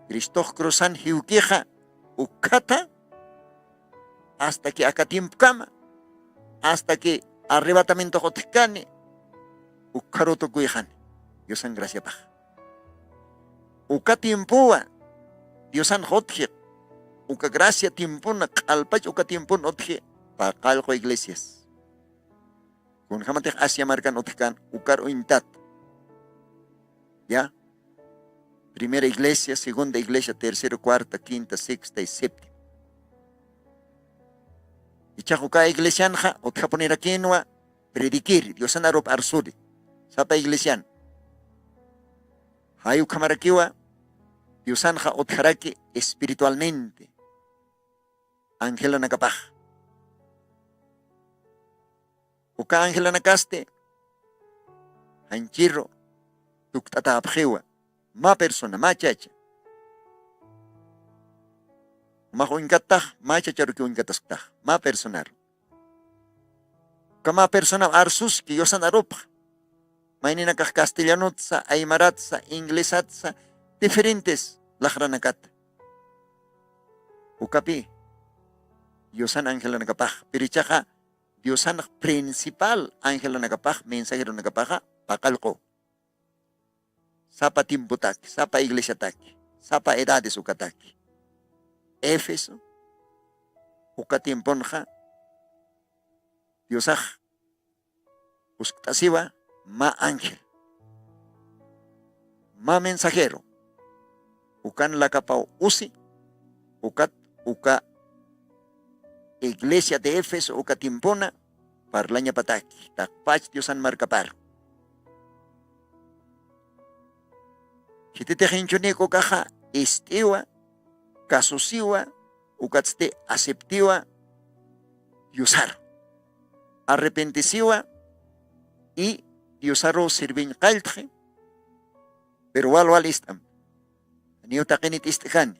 Cristo cruzan hiuqueja. Ukata. Hasta que acá tiempo cama. Hasta que arrebatamiento joticane. Ukaroto cuijan. Diosan gracia paja. Uka tiempua. Diosan jotje. Uka gracia tiempuna. Alpach uka tiempun otje. Paqalqo iglesias. Kun jamatej Asia marcan otkan ukar intat. ¿Ya? Primera iglesia, segunda iglesia, tercera, cuarta, quinta, sexta y séptima. Y chajuka iglesianja, otja poner aquí no predikir, Diosan arop arsuri. Sapa iglesian. Hayu kamarakiwa, Diosanja otjaraki espiritualmente. Ángela nakapaj. Uka Ángela nakaste, hanchirro, tuktata abjewa, ma persona, ma chacha. Ma huinkataj, ma chacharuki huinkatasktaj, ma personal. Uka ma persona arsus ki yosan aropja. Ma ininakaj castellanotza, aymaratza, inglesatza, diferentes lajranakat. Ukapi, yosan Ángela nakapaj, pirichaja, Diosan principal Ángela nakapaj, mensajero nakapaja, Paqalqo. Sapa timputaki, sapa iglesia taki, sapa edades ukataki. Éfeso, uka tiemponja, Diosaj, uskatasiwa, ma ángel, ma mensajero, ukan lakapau usi, ukat, uka iglesia de Éfeso uka tiempona parlaña pataki takpach Diosan markapar. Hitite hinchuniko kaja istiwa kasusiwa ukatste aceptiwa Diosar arrepentisiwa y Diosaro sirvin qaltje pero wal istam niyo takinit istikan.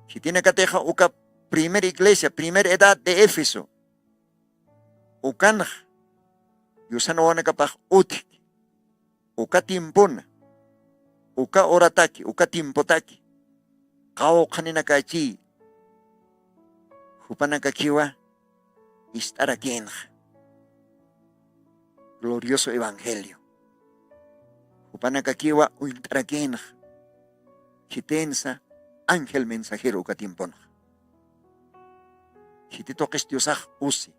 Si tiene cateja uka primera iglesia, primera edad de Éfeso, ukanj, yusano wana kapaj utik, uka timpona, uka orataki, uka timpotaki, kao kanina kachi, hupana kakiwa, istarakenj. Glorioso evangelio. Hupana kakiwa uintarakenj. Kitensa ángel mensajero ukatimpon. Kititoques Diosaj usi.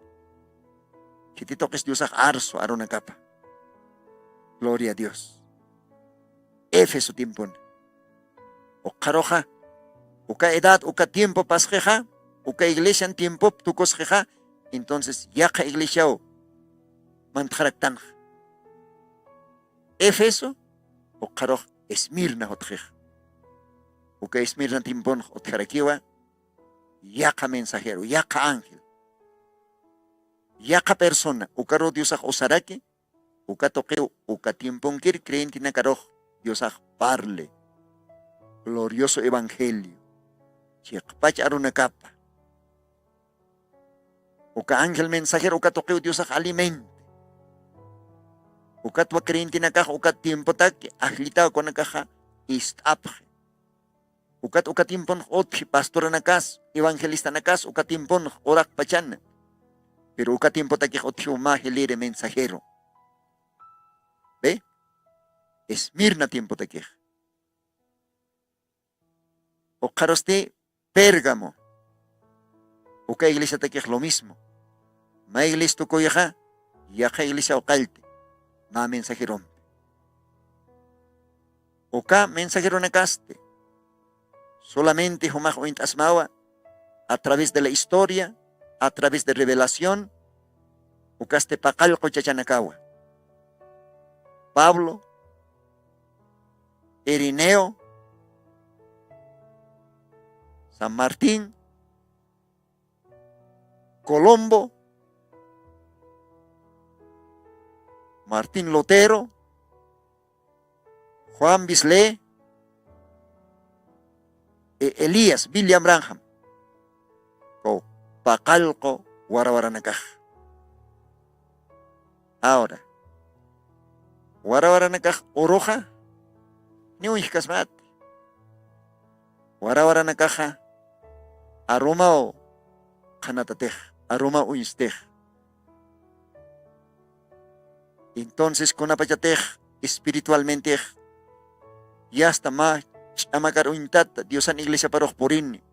Kititoques Diosaj arso arona capa. Gloria a Dios. Éfeso timpon. O caroja. Uka edad, uka tiempo pasjeja. Uka iglesia en tiempo tucosjeja. Entonces ya ka iglesia o mantaraktan. Éfeso o caroj Esmirna hotjeja. Uka Esmirna timpon hotjarakiwa. Yaka mensajero, yaka ángel, yaka persona, ukaro Diosaj osaraki, uka toqueo, uka tiemponkir creyente nakaroj, Diosaj parle, glorioso evangelio, chiqpach aruna capa, uka ángel mensajero, uka toqueo Diosaj alimente, uka tua creyente nakaj, uka tiempo taki, ahlita con nakaja, istapje. Ukat timpon otji pastora nakas, evangelista nakas, ukat timpon orak pachan. Pero ukat tiempo taki otji umahilire mensajero. ¿Ve? Esmirna tiempo taki. Okaroste Pérgamo. Uka iglesia taki lo mismo. Ma iglesia toko yaja, yaja iglesia okalte. Ma mensajero. Uka mensajero nakaste. Solamente Jumaj Oint Asmawa, a través de la historia, a través de revelación, Ucaste Pacalco Chachanakawa. Pablo, Irineo, San Martín, Colombo, Martín Lutero, Juan Bisley, Elías, William Branham, Pacalco, Warawaranakaj. Ahora, Warawaranakaj, Oroja, ni un hijasmat. Warawaranakaja, Aroma o Kanatatej, Aroma o Instej. Entonces, con apachatej, espiritualmente, ya está más. Amakar uintat Diosan iglesia paroh porin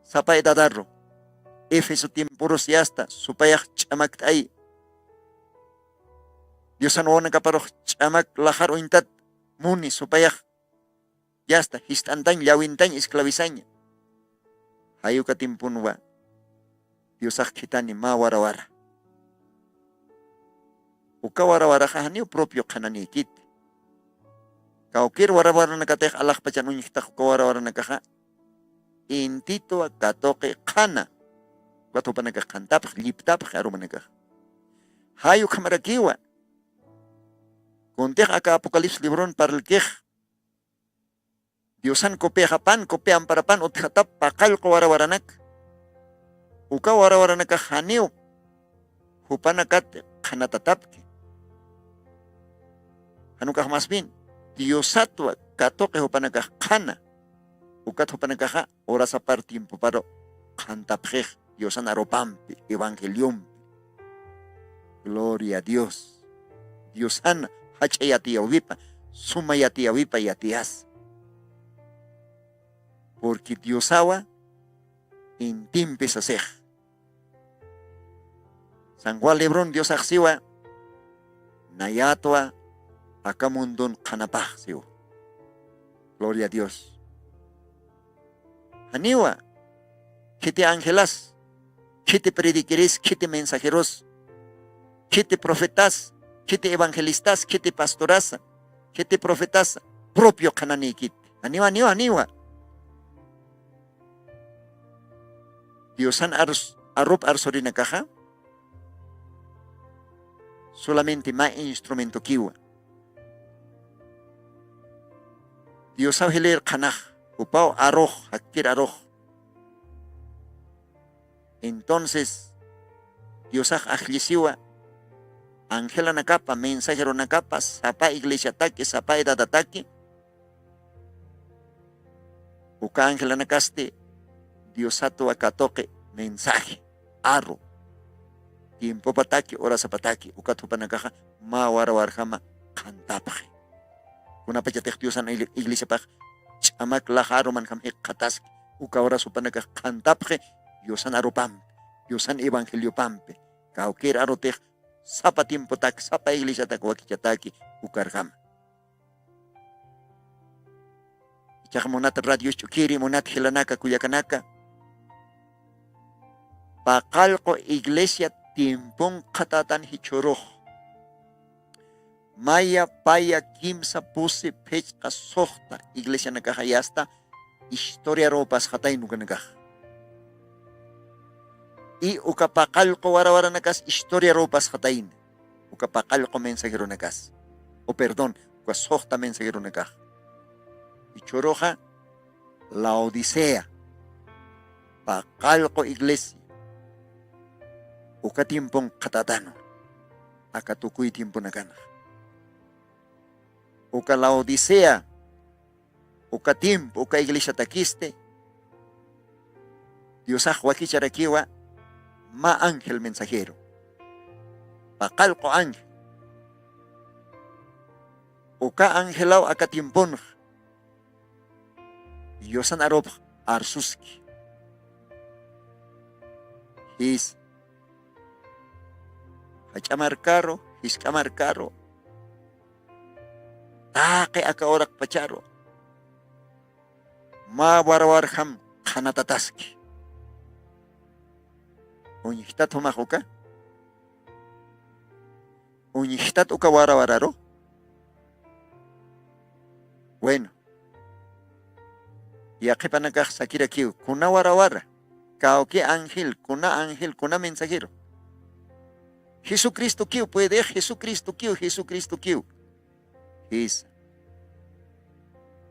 sapay dadarro Éfeso tiemporos yasta supayah chamaktay Diosan wana kaparoh chamak lahar uintat muni supayah yasta histantan llawintan esclavizaña hayuka timpunwa Diosak kitani ma warawara uka warawara kahani propio kanani kit Kaukir wara-wara nakateh Allah pacan unyiktak wara-wara nakaha intito katoke kana wato panagkantap liptap aruma nakah hayu kamarakiwa konteh aka apokalips libron parlkeh Diosan kope hapan kope amparapan uthatap pakal ko wara-wara nak uka wara-wara nakahaniu hupanakat kanatatapke hanukah masbin Diosatwa katoke hopanakah kana ukat hopanakaha ora sapar tiempo paro kantapjej Diosan aropampi evangelium gloria a Dios Diosan hachayati awipa sumayati awipa yatias porque Diosawa intimpe sasej San Juan Lebrón Dios axiwa nayatwa Akamundon kanapah siyo. Gloria a Dios. Haniwa, kiti ángelas, kiti prediqueres, kiti mensajeros, kiti profetas, kiti evangelistas, kiti pastoras, kiti profetas, propio kanani kiti. Aniwa. Diosan arup arsorina caja. Solamente más instrumento kiwa. Dios sabe leer kanaj, upao aroj, hakir aroj. Entonces, Dios ajlisiwa, ángela nakapa, mensajero nakapa, sapa iglesia ataque, sapa edad ataque. Uka ángela nakaste, Dios sato akatoke, mensaje, arro. Tiempo pataki, horas pataki, ukatu panakaja, ma warjama, kantapaje. Kuna pachatek Dios an iglesia paj, chamak laharo man kam kataski, uka horas upanaka kantapaje, Dios an aropampe, Dios an evangelio pampe, kauker arotej, sapa tiempo tak, sapa iglesia tak, wakichataki, ukarjama. Ichak monat radio chukiri, monat helanaka, kuyakanaka, pakalko iglesia tiempong katatan hichoroh. Maya paya kimsa puse pechka sohta iglesia nakahayasta historia ropas hatay nukanagah. I ukapakalko warawara nakas historia ropas hatayin. Ukapakalko mensagero nakas. O perdón, ukasohta mensagero nakah. Hichoroha la Odisea. Pakalko iglesia. Uka tiempong katatano, akatukuy tiempo na kana. Uka la Odisea, uka tiempo, uka iglesia takiste, Dios wakicharakiwa, ma ángel mensajero. Pakalko ángel. Uka ángelaw aka tiempon, Diosan arob arsuski. His hachamar karo, hiskamar karo. Take aka orak pacharo. Ma warwarham kanatataski. Uñihtat humahuka. Uñihtat uka warawararo. Bueno. Yaqipanakaj sakira kiu. Kuna warawara. Kauki ángel, kuna mensajero. Jesucristo kiu puede, Jesucristo kiu. His.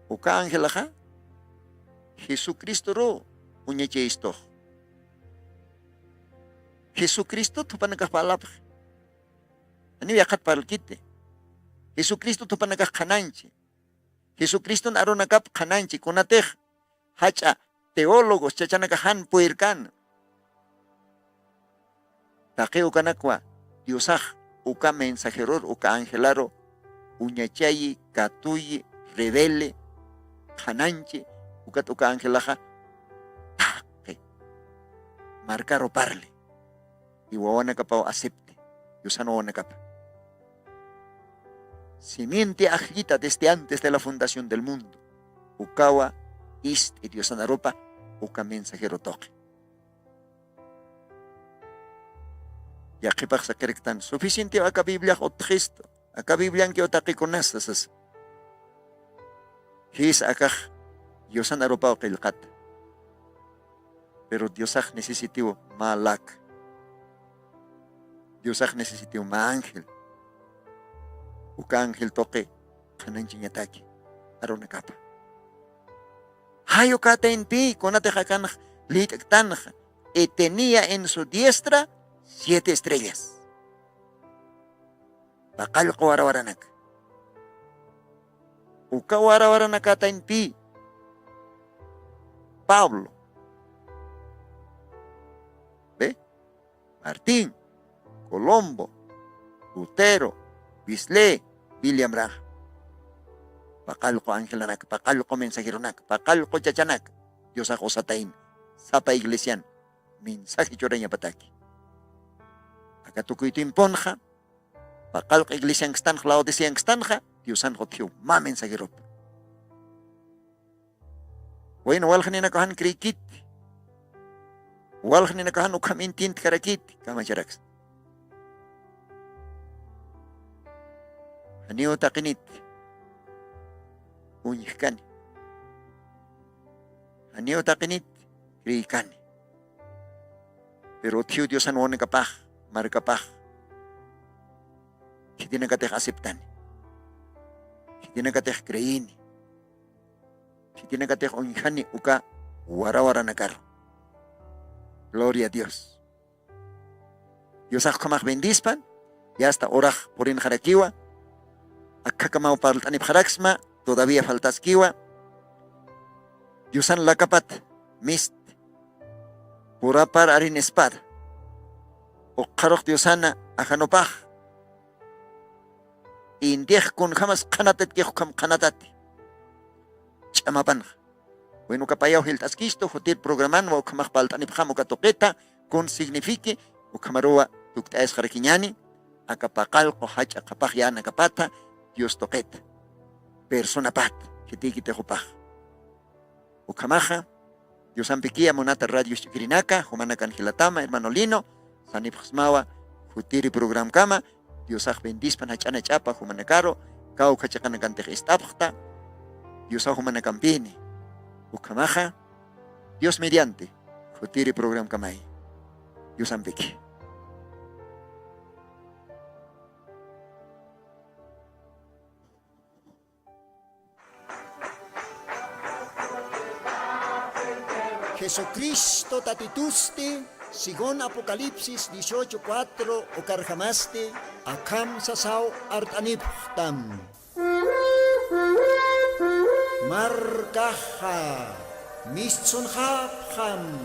Uka ángel aja. Jesucristo ro unyeche isto. Jesucristo tu panakah palap. Ani yakat palkite. Jesucristo tu panakah kananchi. Jesucristo naronakap kananchi kunateh hacha teólogos chachanakahan puirkan. Takeo kanakwa Diosaj uka mensajero uka angelaro uñachayi katuyi rebele kananchi ukat uka angelaja take marcaro parle y wawana kapao acepte Diosano wana kapa. Simiente agita desde antes de la fundación del mundo. Ukawa ist y Diosana ropa uka mensajero toque. Ya que pasa que tan suficiente acá Biblia o Cristo. Acá Biblia que otaqui con estas. His acá Diosana ropa o kilkat. Pero Diosaj necesitó malak. Diosaj necesitó ma ángel. Uka ángel toque kananchi ataki. Arona capa. Hayo kata en pi con atejakan litaktan y tenía en su diestra 7 estrellas. Bakalko warawaranak. Uka warawaranak kata en pi. Pablo. ¿Ve? Martín. Colombo. Lutero. Bisley, William Rah. Pakalko angelanak, pakalko mensajeronak, pakalko chachanak. Dios ako satain, sapa iglesian, mensaje chorenya pataki. Akatuko ito imponja, pakalko iglesian kstan, laodicea kstan, Dios an hotio, ma mensajerop. Bueno, walhanina kohan krikit. walhni nakahan ukhamin tint karakit kamacharax. Aniu taqinit uñihkani. Aniu taqinit kriikani. Pero tiu Dios anuone kapah, markapah. Hindi na kateh aceptan. Hindi na kateh kreini. Hindi na kateh uñihani uka wara-wara nakaro. Gloria a Dios. Dios akkamah bendispan. Ya hasta orah porin harakiwa. Akkakamau parltanip haraksma. Todavía faltas kiwa. Diosan lakapat. Mist. Purapar arin espada. O karok Diosana akanopah. Indih kun jamas kanatet kihukam kanatati. Chamapan. Bueno kapayaw hiltaskisto hotel programan mo kamak paltanip hamo katoketa kun signifique o kamaroa tuktaes harakinyani akapakal ko hach akapahyan akapata Dios toketa. Persona pat kitikite hupah. O kamaha Dios ampikia monata radio Chiquirinaka, humanakan hilatama, hermano Lino, sanip xmawa, futiri program kama, Dios bendispan hachana chapa, humanakaro, kau kachakanakan istapta, Dios humanakan pini, ukamaha, Dios mediante, futiri program kamay, Dios ampiki. Jesucristo tatituste, sigon Apocalipsis 18:4 o karjamaste, akam sasaw artaniptam. Markaha, mistsun hapham,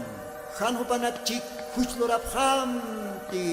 hanhupanat chik huchloraphamti.